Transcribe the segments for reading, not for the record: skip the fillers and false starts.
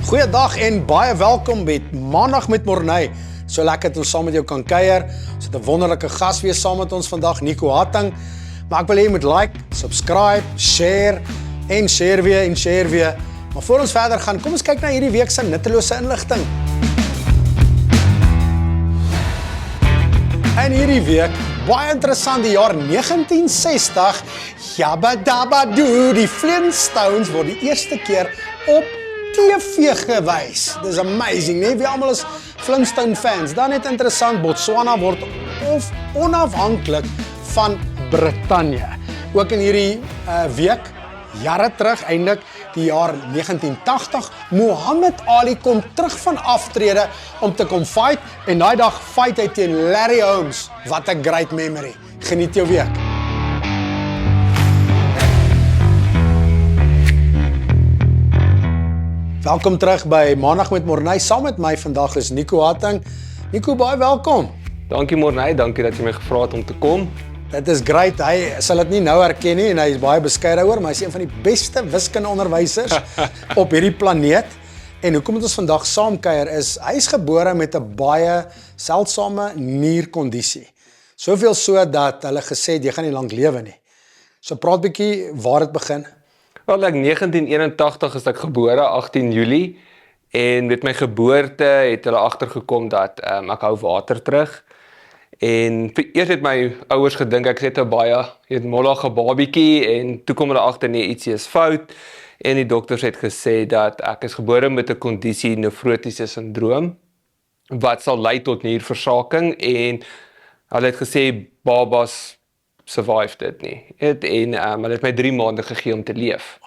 Goeiedag en baie welkom met Maandag met Morney. So lekker dat ons saam met jou kan kuier. Ons het 'n wonderlike gas weer saam met ons vandag, Nico Hatting. Maar ek wil hê jy moet like, subscribe, share en share weer. Maar voor ons verder gaan, kom ons kyk na hierdie week se nuttelose inligting. En hierdie week, baie interessant, die jaar 1960, Jabba Dabba Doo, die Flintstones word die eerste keer op TV gewys. Dis amazing, nee? Wie almal is Flintstone fans. Dan net interessant, Botswana word onafhanklik van Brittanje. Ook in hierdie week, jare terug, eintlik die jaar 1980, Muhammad Ali kom terug van aftrede om te kom fight en daai dag fight hy teen Larry Holmes. Wat 'n great memory. Geniet jou week. Welkom terug by Maandag met Morney. Saam met my vandag is Nico Hatting. Nico, baie welkom. Dankie Morney, dankie dat jy my gevra het om te kom. Dit is great. Hy sal dit nie nou herken nie en hy is baie beskeie daaroor, maar hy is een van die beste wiskundeonderwysers op hierdie planeet. En hoekom het ons vandag saam kuier is, hy is gebore met 'n baie seldsame nierkondisie. Soveel so dat hulle gesê het jy gaan nie lank lewe nie. So praat bietjie waar dit begin. Wel, ek 1981 is ek gebore, 18 Julie. En met my geboorte het hulle agtergekom dat ek hou water terug. En eers het my ouers gedink ek het 'n baie mollige babietjie en toe kom hulle agter nee, ietsie is fout. En die dokters het gesê dat ek is gebore met 'n kondisie, nefrotiese sindroom, wat sal lei tot nierversaking en hulle het gesê babas survive dit nie. En hulle het my 3 maande gegee om te leef.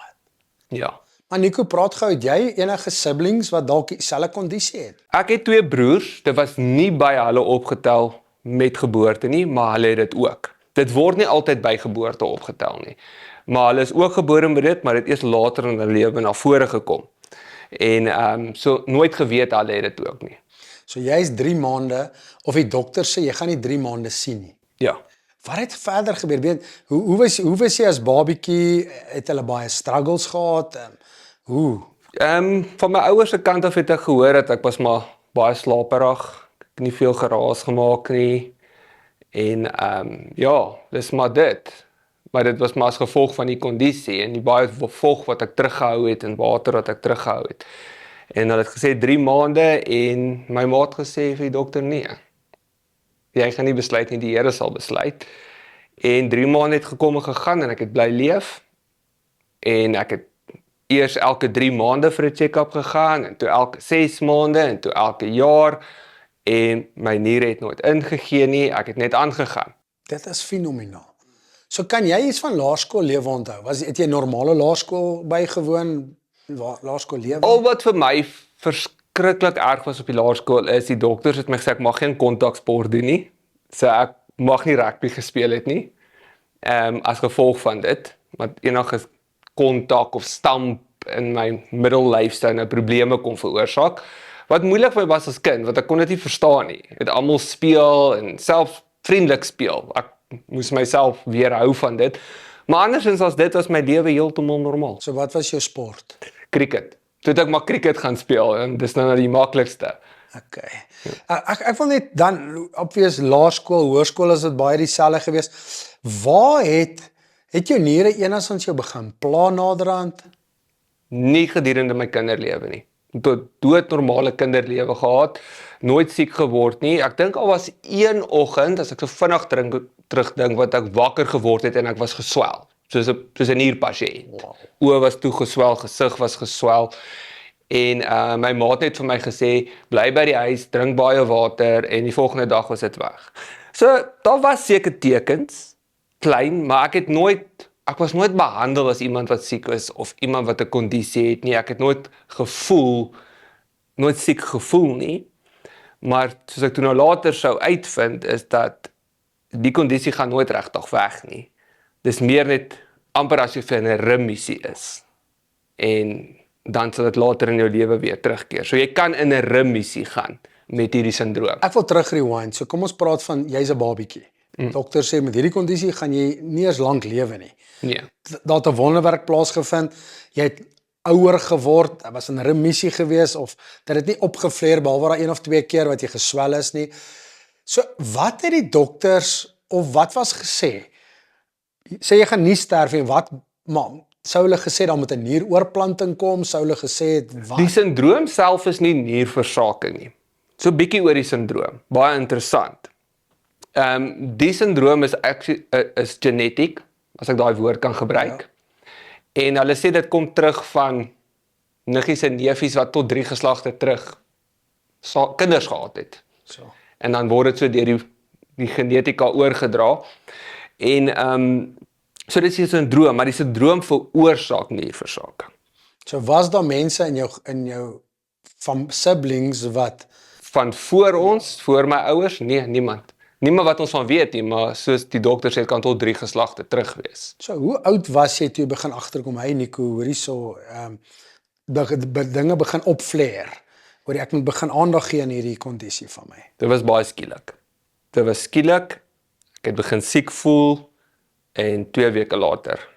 Ja. Maar Nico, praat gou, het jy enige siblings wat dalk dieselfde kondisie het? Ek het 2 broers, dit was nie by hulle opgetel met geboorte nie, maar hulle het dit ook. Dit word nie altyd by geboorte opgetel nie. Maar hulle is ook gebore met dit, maar dit eers later in hulle lewe na vore gekom. En so nooit geweet hulle het dit ook nie. So jy is 3 maande, of die dokter sê jy gaan nie 3 maande sien nie. Ja. Wat het verder gebeur? Hoe was jy as babietjie? Het hulle baie struggles gehad? Hoe? Van my ouers se kant af het ek gehoor dat ek was maar baie slaperig. Ek het nie veel geraas gemaak nie. En ja, dis maar dit. Maar dit was maar as gevolg van die kondisie en die baie vog wat ek teruggehou het en water wat ek teruggehou het. En hulle het gesê 3 maande en my ma het gesê vir die dokter nee. Jy gaan nie besluit nie, die Here sal besluit. En 3 maande het gekom en gegaan en ek het bly leef. En ek het eers elke 3 maande vir 'n check-up gegaan en toe elke 6 maande en toe elke jaar. En my niere het nooit ingegee nie, ek het net aangegaan. Dit is fenomenaal. So kan jy iets van laerskoollewe onthou? Het jy normale laerskool bygewoon? Laerskoollewe? Al wat vir my verskriklik erg was op die laerskool is, die dokters het my gesê ek mag geen kontaksport doen nie. So ek mag nie rugby gespeel het nie. As gevolg van dit, want enige kontak of stamp in my middellyf sou nou probleme kon veroorsaak. Wat moeilik vir my was as kind, want ek kon dit nie verstaan nie. Het almal speel en self vriendelik speel. Ek moes myself weerhou van dit. Maar andersins as dit was my lewe heeltemal normaal. So wat was jou sport? Cricket. Toe het ek maar cricket gaan speel en dis nou die maklikste. Okay. Ek wil net dan, obvious laerskool, hoërskool is dit baie dieselfde gewees. Waar het jou niere enigstens jou begin pla naderhand? Nie gedurende my kinderlewe nie. Tot doodnormale kinderlewe gehad, nooit siek geword nie. Ek dink al was een oggend, as ek so vinnig terugdink, wat ek wakker geword het en ek was geswel. Soos 'n nierpasiënt. Wow. Oë was toegeswel, gesig was geswel. En my ma het net vir my gesê, bly by die huis, drink baie water en die volgende dag was dit weg. So, daar was seker tekens, klein, maar ek was nooit behandel as iemand wat siek is of iemand wat 'n kondisie het nie. Ek het nooit siek gevoel nie. Maar soos ek toe nou later sou uitvind, is dat die kondisie gaan nooit regtig weg nie. Dis meer net amper as jy vir 'n remissie is. En dan sal dit later in jou lewe weer terugkeer. So jy kan in 'n remissie gaan met hierdie sindroom. Ek wil terug rewind. So kom ons praat van jy's 'n babietjie. Dokter sê met hierdie kondisie gaan jy nie eens lank lewe nie. Nee. Daar het 'n wonderwerk plaasgevind. Jy het ouer geword, hy was in remissie gewees of dat dit nie opgevleer behalwe daar 1 of 2 keer wat jy geswel is nie. So wat het die dokters of wat was gesê? Sê jy gaan nie sterf en wat sou hulle gesê dan moet 'n nieroorplanting kom, sou hulle gesê het wat? Die sindroom self is nie nierversaking nie. So bietjie oor die sindroom, baie interessant. Die sindroom is genetiek, as ek daai woord kan gebruik. Ja. En hulle sê dit kom terug van niggies en neefies wat tot 3 geslagte terug kinders gehad het. So. En dan word dit so deur die genetika oorgedra. En so dit is 'n sindroom, maar die sindroom veroorsaak nierversaking. So was daar mense in jou van siblings wat Van voor ons, voor my ouers? Nee, niemand. Niemand wat ons van weet nie, maar soos die dokter sê, kan tot 3 geslagte terug wees. So hoe oud was jy toe jy begin agterkom, hey Nico, hoorie so dinge begin opflair. Hoor ek moet begin aandag gee aan hierdie kondisie van my. Dit was baie skielik. Ek het begin siek voel en 2 weke later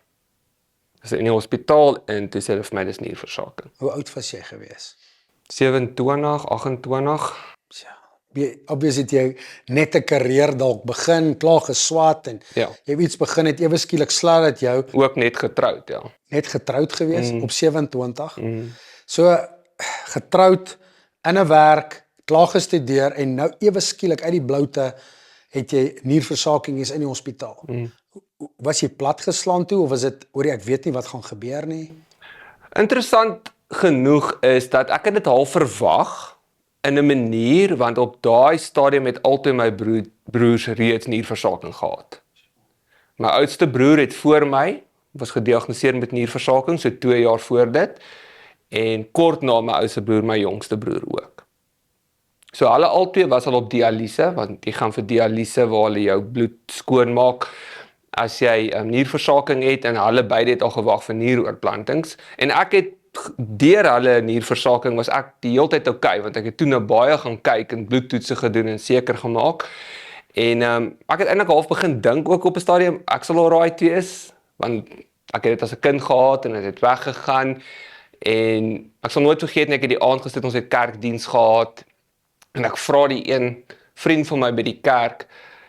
is ek in die hospitaal en toe sê hulle vir my dis nierversaking. Hoe oud was jy gewees? 27, 28. Ja, obviously het jy net 'n karier dalk begin, klaar geswat en Ja. jy het iets begin het ewe skielik slaat dit jou Ook net getroud, ja. net getroud gewees op 27. So getroud in 'n werk, klaar gestudeer en nou ewe skielik uit die bloute het jy nierversaking is in die hospitaal. Was jy platgeslaan toe of was dit oor ek weet nie wat gaan gebeur nie? Interessant genoeg is dat ek dit half verwag in 'n manier want op daai stadium het altyd my broers reeds nierversaking gehad. My oudste broer het voor my was gediagnoseer met nierversaking so 2 jaar voor dit en kort na my oudste broer my jongste broer ook. So hulle albei was al op dialyse want jy gaan vir dialyse waar hulle jou bloed skoon maak as jy nierversaking het en hulle beide het al gewag vir nieroorplantings en ek het deur hulle nierversaking was ek die hele tyd okay want ek het toe nou baie gaan kyk en bloedtoetse gedoen en seker gemaak en ek het eintlik half begin dink ook op 'n stadium ek sal alright wees want ek het dit as 'n kind gehad en dit het weggegaan en ek sal nooit vergeet nie ek het die aand gesit ons het kerkdiens gehad en ek vra die een vriend van my by die kerk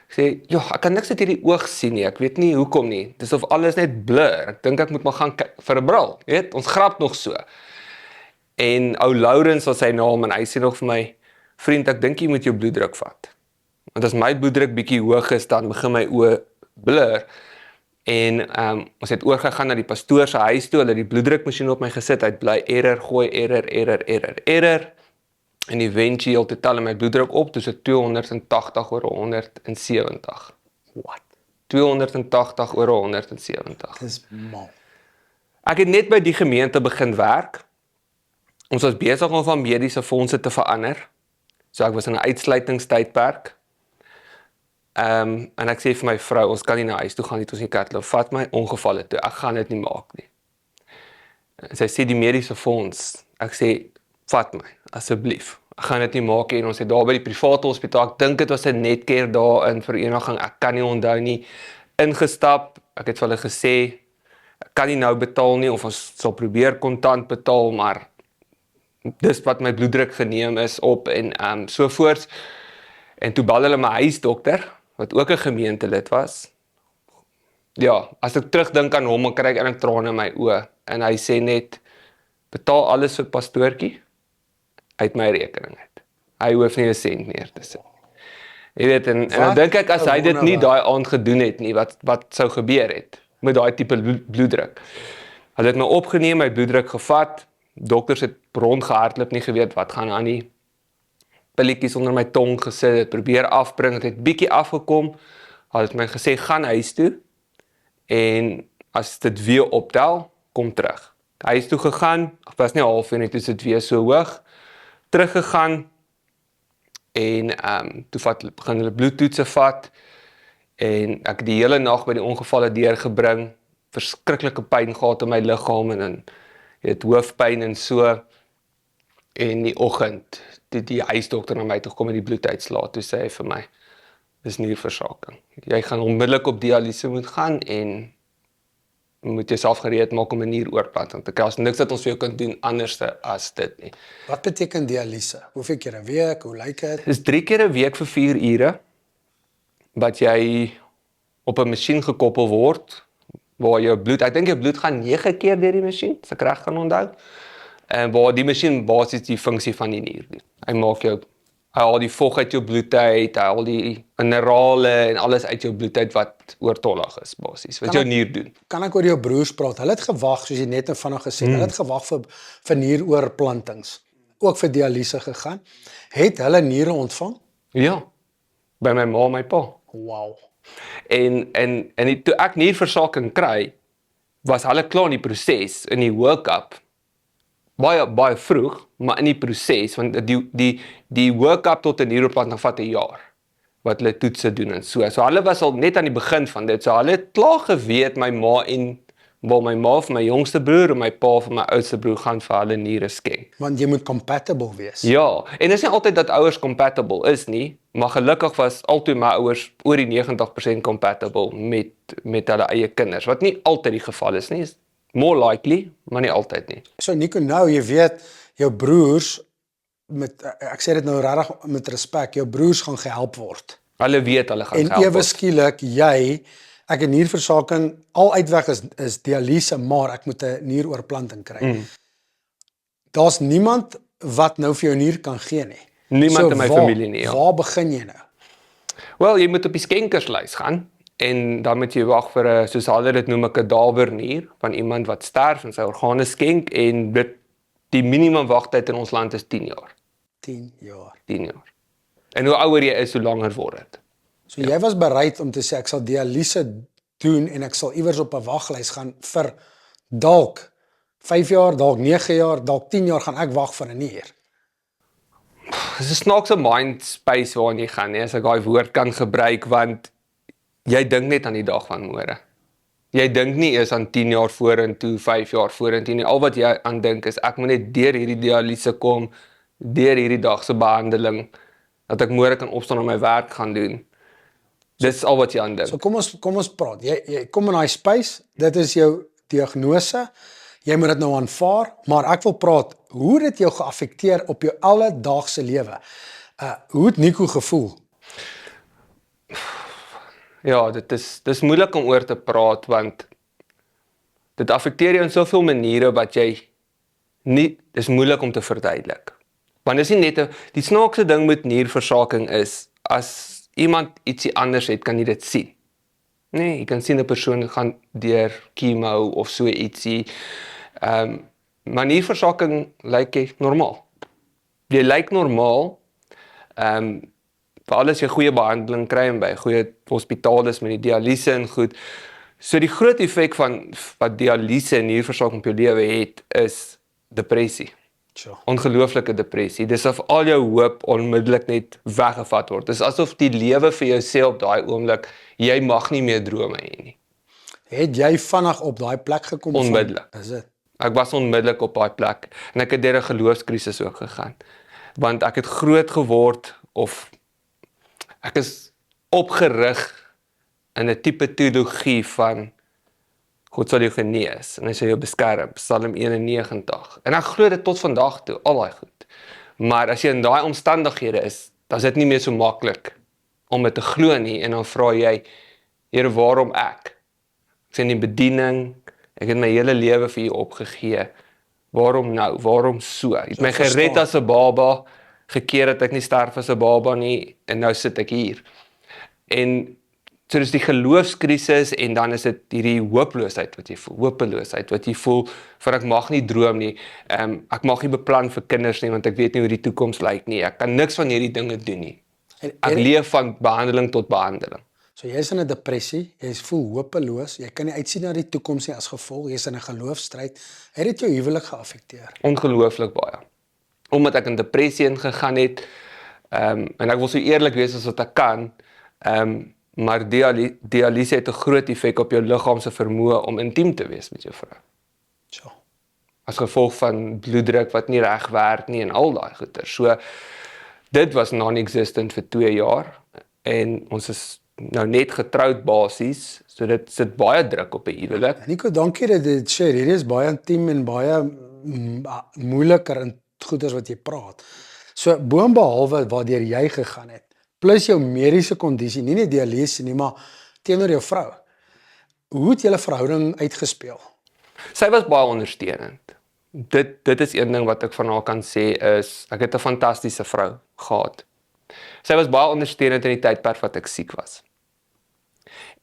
ek sê, ek kan niks uit hierdie oog sien nie, ek weet nie hoekom nie, dis of alles net blur, ek dink ek moet maar gaan vir 'n bril, weet, ons grap nog so. En ou Laurens was sy naam en hy sê nog vir my, vriend, ek dink jy moet jou bloeddruk vat. Want as my bloeddruk bietjie hoog is, dan begin my oë blur. En ons het oorgegaan na die pastoor se huis toe, hulle het die bloeddrukmasjien op my gesit, hy het bly gooi error. En eventueel te tel my bloeddruk op, dus het 280 oor 170. What? 280 oor 170. Dis mal. Ek het net by die gemeente begin werk. Ons was besig om van mediese fondse te verander. So ek was in 'n uitsluitingstydperk. En ek sê vir my vrou, ons kan nie na huis toe gaan nie, ons nie katloop, vat my ongevalle toe, ek gaan dit nie maak nie. En sy sê die mediese fonds, ek sê, vat my, asseblief. Ek gaan dit nie maak en ons het daar by die private hospitaal, ek dink dit was 'n Netcare daar in Vereniging, ek kan nie onthou nie, ingestap, ek het vir hulle gesê, ek kan nie nou betaal nie, of ons sal probeer kontant betaal, maar dis wat my bloeddruk geneem is op en so voorts. En toe bel hulle my huisdokter, wat ook 'n gemeentelid was. Ja, as ek terugdink aan hom, dan kry ek eintlik trane in my oë en hy sê net, betaal alles vir pastoortjie uit my rekening uit. Hy hoef nie 'n sent neer te sit. Jy weet, en dan dink ek as hy dit nie daai aand gedoen het nie, wat sou gebeur het met daai tipe bloeddruk. Hulle het my opgeneem, my bloeddruk gevat, dokters het rondgehardloop, nie geweet wat gaan aan nie. Pilletjies onder my tong gesit, het probeer afbring, het het bietjie afgekom, hulle het my gesê, gaan huis toe, en as dit weer optel, kom terug. Huis toe gegaan, ek was nie halfuur nie, toe is dit weer so hoog, teruggegaan, en toe begin hulle bloedtoetse vat, en ek die hele nag by die ongevalle deurgebring, verskriklike pyn gehad in my liggaam, en dan het hoofpyn en so, en die oggend, die huisdokter na my toe kom en die bloeduitslae, toe sê hy vir my, dis nierversaking. Jy gaan onmiddellik op dialyse moet gaan, en moet jouself gereed maak om 'n nieroorplanting te kry. Daar's niks wat ons vir jou kan doen anders as dit nie. Wat beteken dialyse? Hoeveel keer 'n week? Hoe lyk dit? Dis 3 keer 'n week vir 4 ure wat jy op 'n masjien gekoppel word waar jou bloed, ek dink jou bloed gaan 9 keer deur die masjien, as ek reg kan onthou. En waar die masjien basies die funksie van die nier doen. Hy haal die vog uit jou bloed uit, hy haal die minerale en alles uit jou bloed uit wat oortollig is basies, wat jou nier doen. Kan ek oor jou broers praat? Hulle het gewag, soos jy net vinnig gesê het, hulle het gewag vir nieroorplantings, ook vir dialyse gegaan. Het hulle niere ontvang? Ja, by my ma en my pa. Wow. En toe ek nierversaking kry, was hulle klaar in die proses, in die workup, baie vroeg, maar in die proses, want die workup tot 'n nieroorplanting vat 'n jaar, wat hulle toetse doen en so. So hulle was al net aan die begin van dit, so hulle het klaar geweet, my ma vir my jongste broer en my pa vir my oudste broer gaan vir hulle niere skenk. Want jy moet compatible wees. Ja, en dit is nie altyd dat ouers compatible is nie, maar gelukkig was altyd my ouers oor die 90% compatible met hulle eie kinders, wat nie altyd die geval is nie, is more likely, maar nie altyd nie. So Nico, nou jy weet, jou broers, ek sê dit nou regtig met respek, jou broers gaan gehelp word. Hulle weet hulle gaan En gehelp ewe word. skielik, ek het nierversaking, al uitweg is dialyse, maar ek moet 'n nieroorplanting kry. Daar's niemand wat nou vir jou nier kan gee nie. Niemand in my familie nie, ja. Waar begin jy nou? Wel, jy moet op die skenkerslys gaan en dan moet jy wag vir 'n, soos hulle dit noem, 'n kadavernier van iemand wat sterf en sy organe skenk en die minimum wagtyd in ons land is 10 jaar. 10 jaar. 10 jaar. En hoe ouer jy is, hoe langer word dit. So jy was bereid om te sê ek sal dialyse doen en ek sal iewers op 'n waglys gaan vir dalk 5 jaar, dalk 9 jaar, dalk 10 jaar gaan ek wag vir 'n nier. Dis 'n snaakse mind space waarin jy gaan, as ek daai woord kan gebruik, want jy dink net aan die dag van môre. Jy dink nie eers aan 10 jaar vorentoe, 5 jaar vorentoe nie. Al wat jy aan dink is ek moet net deur hierdie dialyse kom, deur hierdie dag se behandeling, dat ek môre kan opstaan en my werk gaan doen. Dis al wat jy aan dink. So kom ons praat. Jy kom in daai space, dit is jou diagnose. Jy moet dit nou aanvaar, maar ek wil praat, hoe het dit jou geaffekteer op jou alledaagse lewe? Hoe het Nico gevoel? Ja, dis moeilik om oor te praat, want dit affekteer jou in soveel maniere wat jy nie, dis moeilik om te verduidelik. Want dis nie net die snaakse ding met nierversaking is, as iemand ietsie anders het, kan jy dit sien. Nee, jy kan sien 'n persoon gaan deur chemo of so ietsie. Maar nierversaking lyk jy normaal. Jy lyk normaal, veral as jy goeie behandeling kry en by goeie hospitaal is met die dialyse en goed. So die groot effek van wat dialyse en nierversaking op jou lewe het, is depressie. Sure. Ongelooflike depressie. Dis of al jou hoop onmiddellik net weggevat word. Dis asof die lewe vir jou sê op daai oomblik, jy mag nie meer drome hê nie. Het jy vinnig op daai plek gekom? Onmiddellik. Is dit? Ek was onmiddellik op daai plek en ek het deur 'n geloofskrisis ook gegaan. Want ek het groot geword of ek is opgerig in 'n tipe teologie van God sal jou genees en hy sal jou beskerm, Psalm 91. En ek glo dit tot vandag toe, al daai goed. Maar as jy in daai omstandighede is, dan is dit nie meer so maklik om dit te glo nie en dan vra jy, Here, waarom ek? Ek sien die bediening, ek het my hele lewe vir U opgegee. Waarom nou? Waarom so? Jy het my gered as 'n baba, gekeer dat ek nie sterf as 'n baba nie en nou sit ek hier. En so dis die geloofskrisis en dan is dit hierdie hopeloosheid wat jy voel, hopeloosheid wat jy voel vir ek mag nie droom nie, ek mag nie beplan vir kinders nie want ek weet nie hoe die toekoms lyk nie, ek kan niks van hierdie dinge doen nie. Ek leef van behandeling tot behandeling. So jy is in 'n depressie, jy voel hopeloos, jy kan nie uitsien na die toekoms nie as gevolg, jy is in 'n geloofstryd. Het dit jou huwelik geaffekteer? Ongelooflik baie. Omdat ek in depressie ingegaan het, en ek wil so eerlik wees as wat ek kan, maar dialyse het 'n groot effek op jou liggaam se vermoë om intiem te wees met jou vrou. So. As gevolg van bloeddruk wat nie reg werk nie en al daai goeie. So dit was non-existent vir 2 jaar en ons is nou net getroud basies, so dit sit baie druk op 'n huwelik. Nico, dankie dat dit share. Hierdie is baie intiem en baie moeiliker in goeders wat jy praat. So boonbehalwe waardeur jy gegaan het, plus jou mediese kondisie, nie net dialyse nie, maar teenoor jou vrou. Hoe het julle verhouding uitgespeel? Sy was baie ondersteunend. Dit is een ding wat ek van haar kan sê is, ek het 'n fantastiese vrou gehad. Sy was baie ondersteunend in die tydperk wat ek siek was.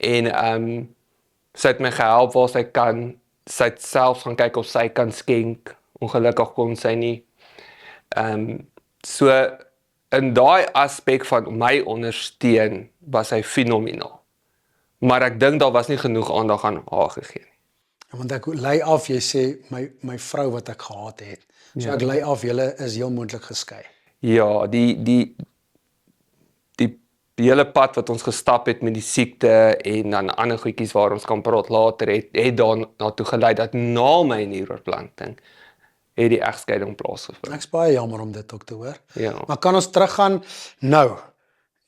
En sy het my gehelp waar sy kan. Sy het selfs gaan kyk of sy kan skenk. Ongelukkig kon sy nie. So in daai aspek van my ondersteun was hy fenomenaal. Maar ek dink daar was nie genoeg aandag aan haar gegee nie. Want ek lei af, jy sê my vrou wat ek gehad het. So ek lei af, julle is heel moontlik geskei. Ja, die hele pad wat ons gestap het met die siekte en dan ander goedjies waar ons kan praat later het daarna toe gelei dat na my nieroortplanting het die egskeiding plaasgevind. Ek's baie jammer om dit ook te hoor. Ja. Maar kan ons teruggaan nou?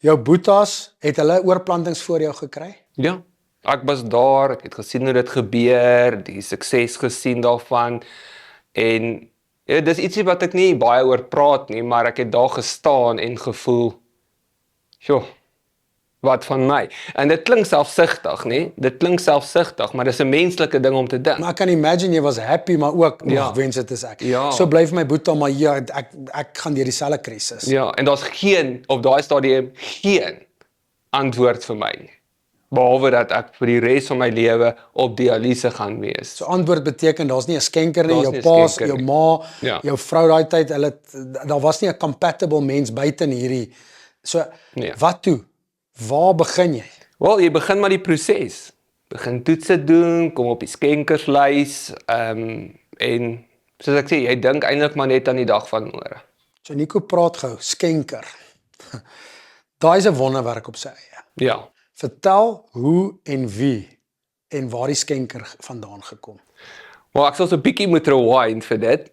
Jou boetas, het hulle oorplantings voor jou gekry? Ja, ek was daar, ek het gesien hoe dit gebeur, die sukses gesien daarvan en ja, dis ietsie wat ek nie baie oor praat nie, maar ek het daar gestaan en gevoel, joh, wat van my? En dit klink selfsugtig, nee? Dit klink selfsugtig, maar dis 'n menslike ding om te dink. Maar ek kan imagine jy was happy, maar ook, Ja. wens dit is ek. Ja. So blyf my boeta, maar ja, ek gaan deur dieselfde krisis. Ja, en daar's op daai stadium geen antwoord vir my nie. Behalwe dat ek vir die res van my lewe op dialyse gaan wees. So antwoord beteken daar's nie 'n skenker nie, Daar's jou nie 'n pa, skenker jou nie. ma, Ja. jou vrou daai tyd, daar was nie 'n compatible mens buite in hierdie. So Nee. wat toe? Waar begin jy? Wel, jy begin maar die proses. Begin toetse doen, kom op die skenkerslys, en soos ek sê, jy dink eintlik maar net aan die dag van môre. So Nico praat gou, skenker. Daai is 'n wonderwerk op sy eie. Ja. Vertel hoe en wie en waar die skenker vandaan gekom. Maar ek sal so 'n bietjie moet rewind vir dit.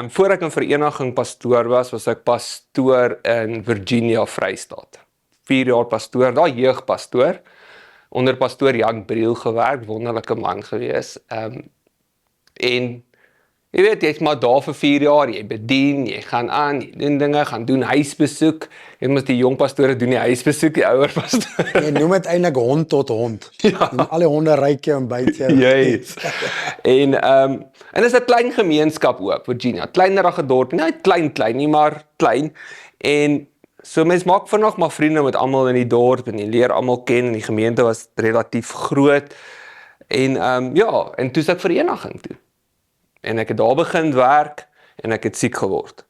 Voor ek in vereniging pastoor was ek pastoor in Virginia, Vrystaat. 4 jaar pastoor, daar jeugpastoor, onder pastoor Jan Briel gewerk, wonderlike man gewees. En jy weet, jy's maar daar vir 4 jaar, jy bedien, jy gaan aan, jy doen dinge, gaan doen huisbesoek. Jy moet die jong pastore doen die huisbesoek, die ouer pastoor. Jy noem dit eintlik hond tot hond. Ja. En al die honde ryk jou en byt jou. Yes. En is 'n klein gemeenskap ook, Virginia. Kleinerige dorp, nie klein nie, maar klein. En so mens maak vinnig maar vriende met almal in die dorp en jy leer almal ken en die gemeente was relatief groot. En ja, en toe is ek vereniging toe. En ek het daar begin werk en ek het siek geword.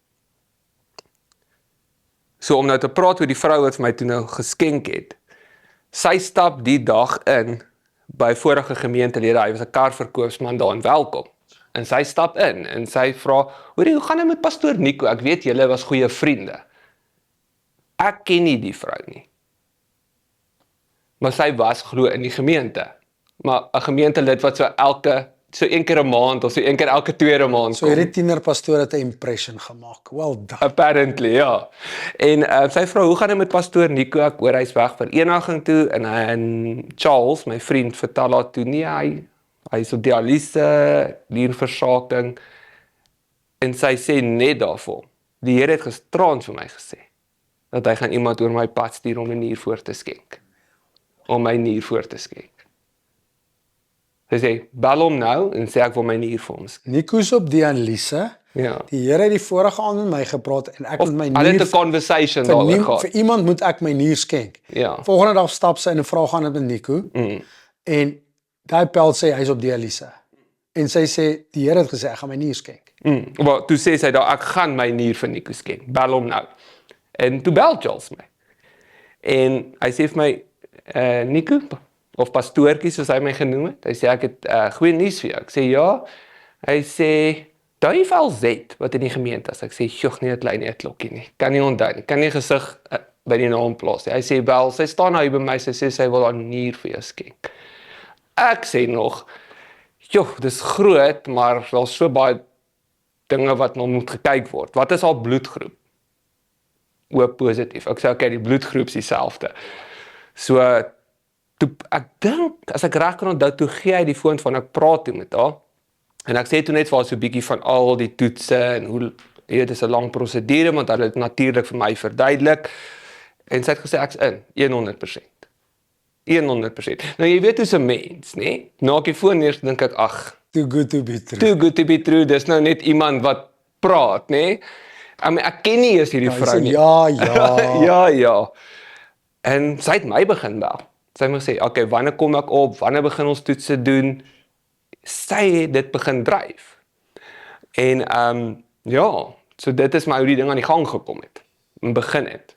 So om nou te praat oor die vrou wat vir my toe nou geskenk het. Sy stap die dag in by vorige gemeentelede, hy was 'n karverkoopsman daar in Welkom. En sy stap in en sy vra, "Hoorie, hoe gaan dit met pastoor Nico? Ek weet julle was goeie vriende." Ek ken nie die vrou nie. Maar sy was glo in die gemeente. Maar 'n gemeentelid wat so een keer 'n maand of so een keer elke tweede maand So hierdie tienerpastoor het 'n impression gemaak. Well done. Apparently, ja. En sy vra, hoe gaan dit met pastoor Nico? Ek hoor hy's weg vereniging toe en Charles, my vriend, vertel haar toe nie, hy is op dialyse, nierversaking. En sy sê net daarvoor, die Here het gisterand vir my gesê, dat hy gaan iemand oor my pad stuur om 'n nier voor te skenk. Om my nier voor te skenk. Sy sê, bel hom nou en sê ek wil my nier vir hom skenk. Nico's op dialyse. Ja. Die Here het die vorige aand met my gepraat en ek Of met my hulle nier het 'n conversation vir, daaroor gehad. vir iemand moet ek my nier skenk. Ja. Volgende dag stap sy en vra gaan dit met Nico. En daai pel sê hy's op dialyse. En sy sê die Here het gesê ek gaan my nier skenk. Maar toe sê sy daar, ek gaan my nier vir Nico skenk. Bel hom nou. En toe bel Charles my. En hy sê vir my, Nico, of pastoortjie soos hy my genoem het. Hy sê ek het goeie nuus vir jou. Ek sê ja. Hy sê daai Z wat in die gemeente is. Ek sê jogg nie 'n klein klokkie nie. Kan nie onthou nie. Kan nie gesig by die naam plaas nie. Hy sê wel, sy staan nou by my, sy sê sy wil haar nier vir jou skenk. Ek sê nog, joh, dis groot, maar wel so baie dinge wat nog moet gekyk word. Wat is haar bloedgroep? O, positief. Ek sê okay, die bloedgroep is dieselfde. So ek dink, as ek reg kan onthou, toe gee hy die foon van ek praat toe met haar. En ek sê toe net vir haar so 'n bietjie van al die toetse en hoe dit is 'n lang prosedure, want hulle het natuurlik vir my verduidelik. En sy het gesê ek's in 100%. 100%. Nou jy weet hoe's 'n mens, né? Na ek die foon neer dink ek, ag, Too good to be true. too good to be true. Dis nou net iemand wat praat, né? Ek ken nie eers hierdie Hy vrou sê, nie. ja. Ja. En sy het my begin bel. Sy het my gesê, okay, wanneer kom ek op? Wanneer begin ons toetse doen? Sy het dit begin dryf. En ja, so dit is my hoe die ding aan die gang gekom het. En begin het.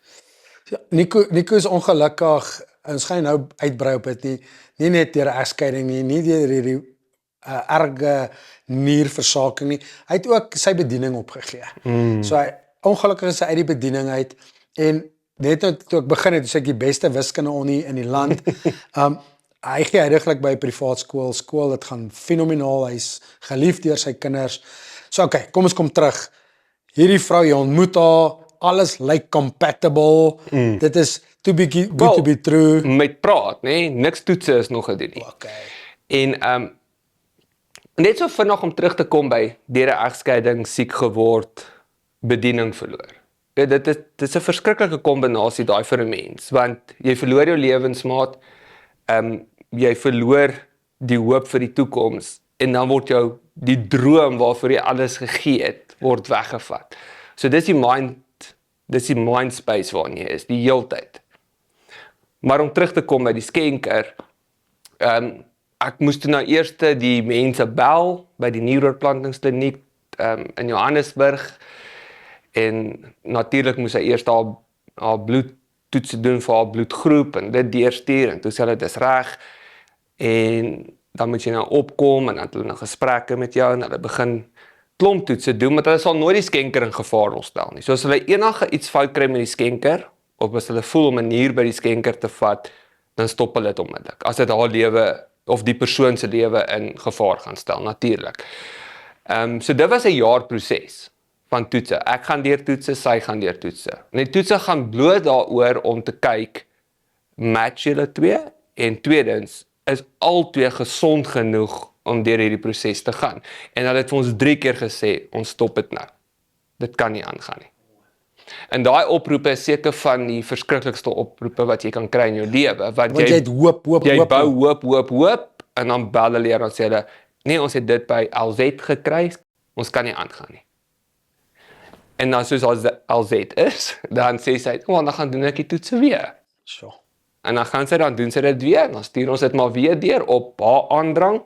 Ja, Nico is ongelukkig, ons gaan nou uitbrei op dit nie net deur 'n egskeiding nie deur hierdie erge nierversaking nie. Hy het ook sy bediening opgegee. So hy ongelukkig is hy uit die bediening uit en net toe ek begin het, so ek die beste wiskunde onnie in die land. Hy gee heidaglik by 'n privaat skool, dit gaan fenomenaal, hy's geliefd deur sy kinders. So okay, kom ons kom terug. Hierdie vrou, jy ontmoet haar, alles lyk compatible. Dit is too good to be true. Met praat, né? Niks toetse is nog gedoen nie. Okay. En net so vinnig om terug te kom by deur 'n egskeiding, siek geword, bediening verloor. Dit is 'n verskriklike kombinasie daai vir 'n mens, want jy verloor jou lewensmaat, jy verloor die hoop vir die toekoms en dan word jou die droom waarvoor jy alles gegee het, word weggevat. So dis die mind space waarin jy is die heeltyd. Maar om terug te kom by die skenker, ek moes toe nou eers die mense bel by die nieroorplantingskliniek in Johannesburg en natuurlik moes hy eers haar bloedtoetse doen vir haar bloedgroep en dit deurstuur en toe sê hulle dis reg en dan moet jy nou opkom en dan het hulle nou gesprekke met jou en hulle begin klomp toetse doen, want hulle sal nooit die skenker in gevaar stel nie. So as hulle enige iets fout kry met die skenker, of as hulle voel om 'n nier by die skenker te vat, dan stop hulle dit onmiddellik. As dit haar lewe of die persoon se lewe in gevaar gaan stel, natuurlik. So dit was 'n jaar proses van toetse. Ek gaan deur toetse, sy gaan deur toetse. En die toetse gaan bloot daaroor om te kyk, match julle twee, en tweedens, is albei gesond genoeg om deur hierdie proses te gaan. En hulle het vir ons 3 keer gesê, ons stop dit nou. Dit kan nie aangaan nie. En daai oproepe is seker van die verskriklikste oproepe wat jy kan kry in jou lewe, want jy het hoop, jy bou hoop, en dan bel hulle en dan sê hulle, nee, ons het dit by LZ gekry, ons kan nie aangaan nie. En dan soos as LZ is, dan sê sy, dan gaan doen ek die toetse weer. Sure. En dan doen sy dit weer, dan stuur ons dit maar weer deur op haar aandrang,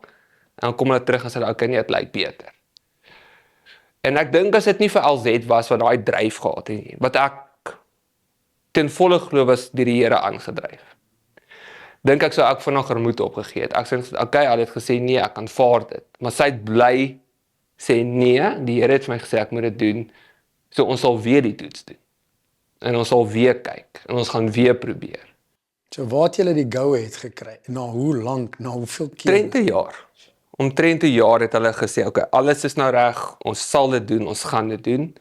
en dan kom hulle terug en sê, okay, nee, het lyk beter. En ek dink as dit nie vir LZ was wat daai dryf gehad het nie, wat ek ten volle glo was deur die Here aangedryf. Dink ek sou ek vinniger moed opgegee het. Ek sê, okay, hy het gesê nee, ek aanvaar dit. Maar sy het bly sê nee, die Here het vir my gesê ek moet dit doen. So ons sal weer die toets doen. En ons sal weer kyk en ons gaan weer probeer. So waar het julle die go-ahead gekry? Na hoe lank, na hoeveel keer? Omtrent 'n jaar. Omtrent 'n jaar het hulle gesê, okay, alles is nou reg, ons sal dit doen, ons gaan dit doen.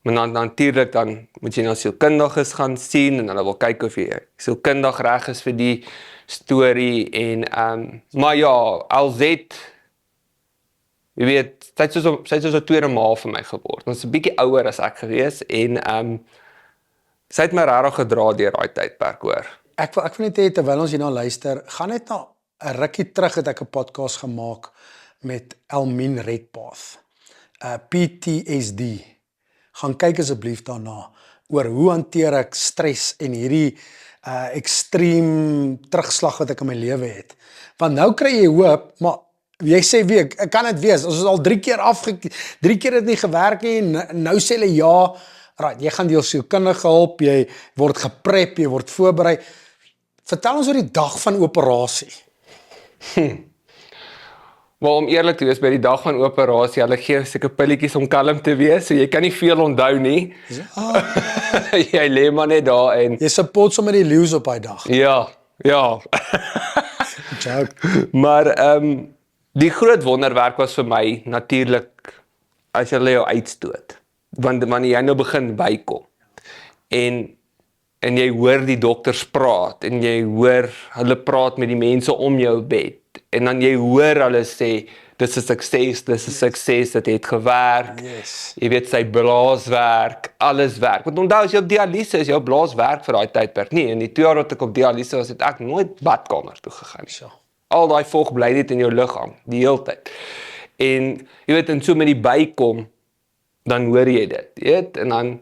Maar dan natuurlik dan moet jy nou sielkundiges gaan sien en hulle wil kyk of jy sielkundig reg is vir die storie en maar ja, LZ, jy weet, sy het soos 'n tweede ma vir my geword. Ons is 'n bietjie ouer as ek gewees en sy het my regtig gedra deur daai tydperk, hoor. Ek wil net hê terwyl ons hierna luister, gaan net na 'n rukkie terug het ek 'n podcast gemaak met Elmien Redpath. PTSD. Gaan kyk asseblief daarna oor hoe hanteer ek stres en hierdie ekstreem terugslag wat ek in my lewe het. Want nou kry jy hoop, maar jy sê wie, ek kan dit wees. Ons is al 3 keer 3 keer het nie gewerk nie, nou sê hulle ja. Right, jy gaan deel sielkundige hulp, jy word geprep, jy word voorberei. Vertel ons oor die dag van operasie. Maar om eerlik te wees, by die dag van operasie, hulle gee seker pilletjies om kalm te wees, so jy kan nie veel onthou nie. Jy lê maar net daar en Jy support sommer die leeu's op daai dag. ja. Joke. Maar die groot wonderwerk was vir my natuurlik as hulle jou uitstoot. Want wanneer jy nou begin bykom. En en jy hoor die dokters praat, en jy hoor hulle praat met die mense om jou bed, en dan jy hoor hulle sê, dis 'n sukses, dit het gewerk, Yes. jy weet sy blaas werk, alles werk, want onthou, as jy op dialyse is, jou blaas werk vir daai tydperk nie, en die 2 jaar wat ek op dialyse was, het ek nooit badkamer toe gegaan nie. So. Al daai vog bly net in jou liggaam, die hele tyd. En jy weet, en so met die bykom, dan hoor jy dit, jy weet, en dan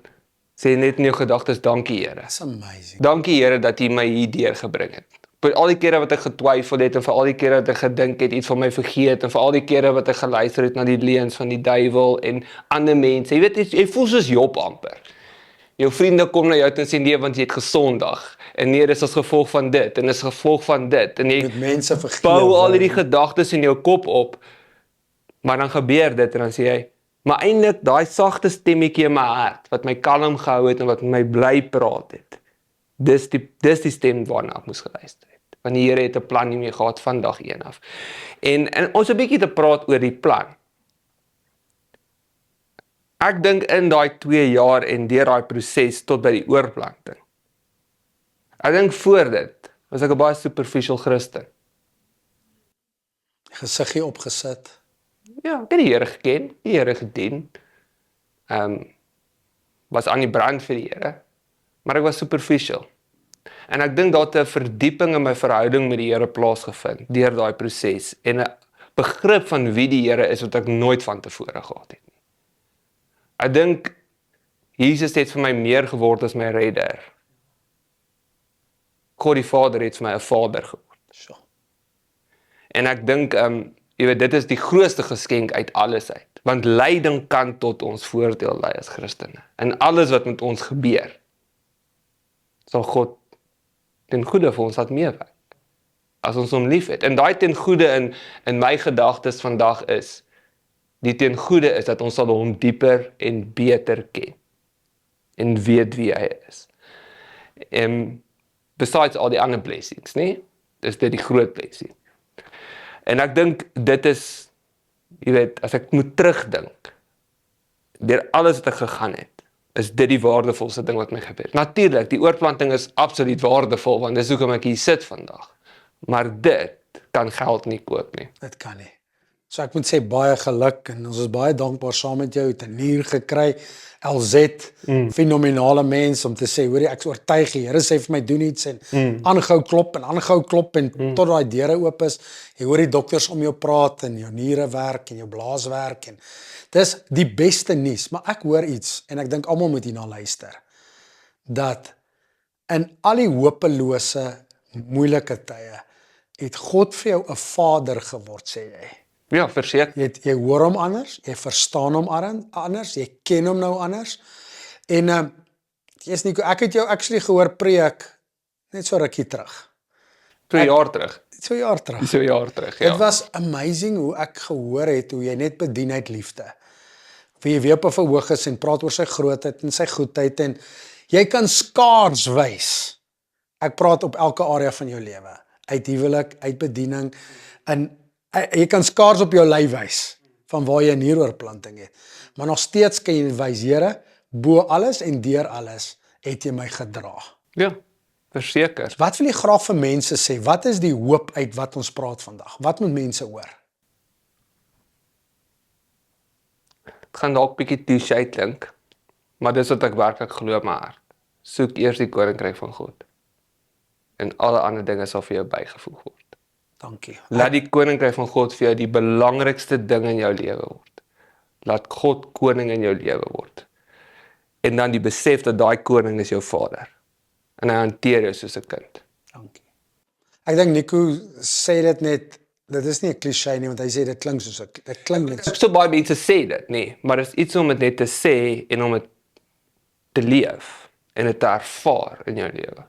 sê jy net in jou gedagtes, dankie Here. That's amazing. Dankie Here dat U my hier deurgebring het. Vir al die kere wat ek getwyfel het, en vir al die kere wat ek gedink het, iets van my vergeet, en vir al die kere wat ek geluister het na die leuns van die duiwel, en ander mense, jy weet, jy voel soos Job amper. Jou vriende kom na jou toe en sê, nee, want jy het gesondag, en nee, dis as gevolg van dit, en dis gevolg van dit, en jy Met mense vergewe. bou al die gedagtes in jou kop op, maar dan gebeur dit, en dan sê jy, maar eintlik daai sagte stemmetjie in my hart, wat my kalm gehou het, en wat met my bly praat het, dis die stem waarna ek moes geluister het, want die Here het 'n plan hiermee gehad van dag 1 af, en ons 'n bietjie te praat oor die plan. Ek dink in daai 2 jaar en deur daai proses tot by die oorplanting, ek dink voor dit, was ek 'n baie superficial Christen. Gesiggie opgesit. Ja, ek het die Here geken, die Here gedien. Was aan die brand vir die Here, maar ek was superficial. En ek dink daar het 'n verdieping in my verhouding met die Here plaasgevind deur daai proses en 'n begrip van wie die Here is wat ek nooit van tevore gehad het nie. Ek dink Jesus het vir my meer geword as my redder. God die Vader het vir my 'n vader geword. So. En ek dink jy weet, dit is die grootste geskenk uit alles uit. Want lyding kan tot ons voordeel lei as Christene. En alles wat met ons gebeur, sal God ten goeie vir ons laat meewerk. As ons hom lief het. En daai ten goeie in my gedagtes vandag is, die ten goeie is dat ons sal hom dieper en beter ken. En weet wie hy is. En besides all die ander blessings, nee? Dis dit die groot blessing. En ek dink dit is, jy weet, as ek moet terugdink, deur alles wat ek gegaan het, is dit die waardevolste ding wat my gebeur het. Natuurlik, die oorplanting is absoluut waardevol, want dis hoekom ek hier sit vandag. Maar dit kan geld nie koop nie. Dit kan nie. So ek moet sê baie geluk en ons is baie dankbaar saam met jou, het 'n nier gekry, LZ, fenominale mens om te sê, hoorie, ek is oortuig, die Here sê vir my doen iets en aangehou klop en tot daai deure oop is. Jy hoor die dokters om jou praat en jou niere werk en jou blaas werk en dis die beste nuus, maar ek hoor iets en ek dink almal moet hierna luister. Dat in al die hopelose, moeilike tye het God vir jou 'n vader geword, sê jy. Ja, verseker. Jy hoor hom anders, jy verstaan hom anders, jy ken hom nou anders. En jy's Nico, ek het jou actually gehoor preek net so rukkie terug. 2 jaar terug. So 'n jaar terug. So 'n jaar terug, ja. Dit was amazing hoe ek gehoor het hoe jy net bedien uit liefde. Wie jy weer op 'n verhoog is en praat oor sy grootheid en sy goedheid en jy kan skaars wys. Ek praat op elke area van jou lewe, uit huwelik, uit bediening en jy kan skaars op jou lyf wys van waar jy 'n nieroorplanting het. Maar nog steeds kan jy wys, Here, bo alles en deur alles het jy my gedra. Ja, verseker. Wat wil jy graag vir mense sê? Wat is die hoop uit wat ons praat vandag? Wat moet mense hoor? Het gaan dalk bietjie touche klink, maar dis wat ek werklik glo in my hart. Soek eers die koninkryk van God. En alle ander dinge sal vir jou bygevoeg word. Dankie. Laat die koninkryk van God vir jou die belangrikste ding in jou lewe word. Laat God koning in jou lewe word. En dan die besef dat daai koning is jou vader. En hy hanteer jou soos 'n kind. Dankie. Ek dink Nico sê dit net, dit is nie 'n cliché nie, want hy sê dit klink soos dit klink net so. So baie mense sê dit, nee, maar dit is iets om dit net te sê en om dit te leef en dit te ervaar in jou lewe.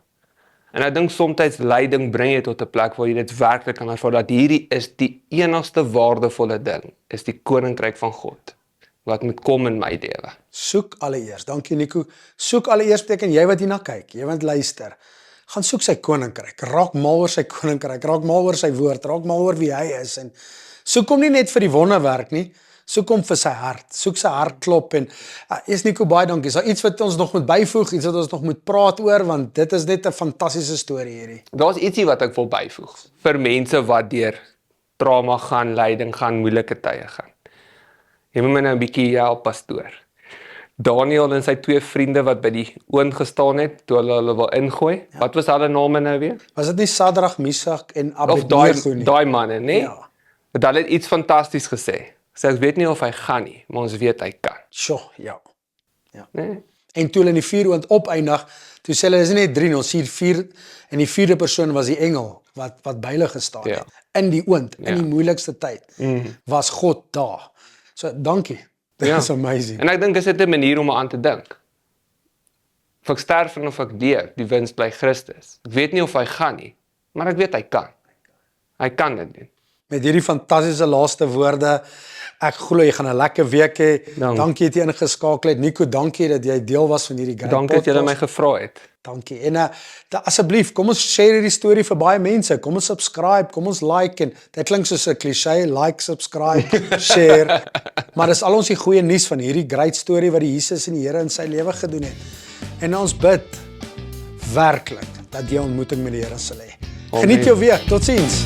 En ek dink soms lyding bring jy tot 'n plek waar jy dit werklik kan ervaar dat hierdie is die enigste waardevolle ding, is die koninkryk van God wat moet kom in my lewe. Soek allereers. Dankie Nico. Soek allereers beteken jy wat hierna kyk, jy wat luister. Gaan soek sy koninkryk. Raak mal oor sy koninkryk, raak mal oor sy woord, raak mal oor wie hy is en soek hom nie net vir die wonderwerk nie, Soek hom vir sy hart. Soek sy hartklop en is Nico, baie dankie. Is daar iets wat ons nog moet byvoeg, iets wat ons nog moet praat oor, want dit is net 'n fantastiese storie hierdie. Daar's ietsie wat ek wil byvoeg vir mense wat deur trauma gaan, lyding gaan, moeilike tye gaan. Jy moet my nou 'n bietjie help, pastoor. Daniel en sy 2 vriende wat by die oond gestaan het, toe hulle wil ingooi. Ja. Wat was hulle name nou weer? Was dit nie Sadrag, Mesach en Of Abednego nie? daai manne, nê? Ja. Want hulle het iets fantasties gesê. Sê ek weet nie of hy gaan nie, maar ons weet hy kan, Sjoe, ja. né? En toe hulle in die 4 oond opeindig, toe sê hulle, is nie net 3 nie, ons sien 4, en die 4de persoon was die engel, wat by hulle gestaan Ja. het. In die oond, in Ja. die moeilikste tyd, was God daar. So, dankie. Ja. That's amazing. En ek dink is dit 'n manier om aan te dink. Of ek sterf en of ek leef, die wins bly Christus. Ek weet nie of hy gaan nie, maar ek weet hy kan. Hy kan dit doen. Met hierdie fantastiese laaste woorde, ek glo jy gaan 'n lekker week hê. Dankie dat jy ingeskakel het. Nico, dankie dat jy deel was van hierdie great Dankie dat julle my gevra het. Dankie. En asseblief, kom ons share hierdie storie vir baie mense. Kom ons subscribe, kom ons like en dit klink soos 'n klise, like, subscribe, share. Maar dis al ons die goeie nuus van hierdie great storie wat die Jesus en die Here in sy lewe gedoen het. En ons bid werklik dat jy 'n ontmoeting met die Here sal hê. Geniet jou week. Totsiens.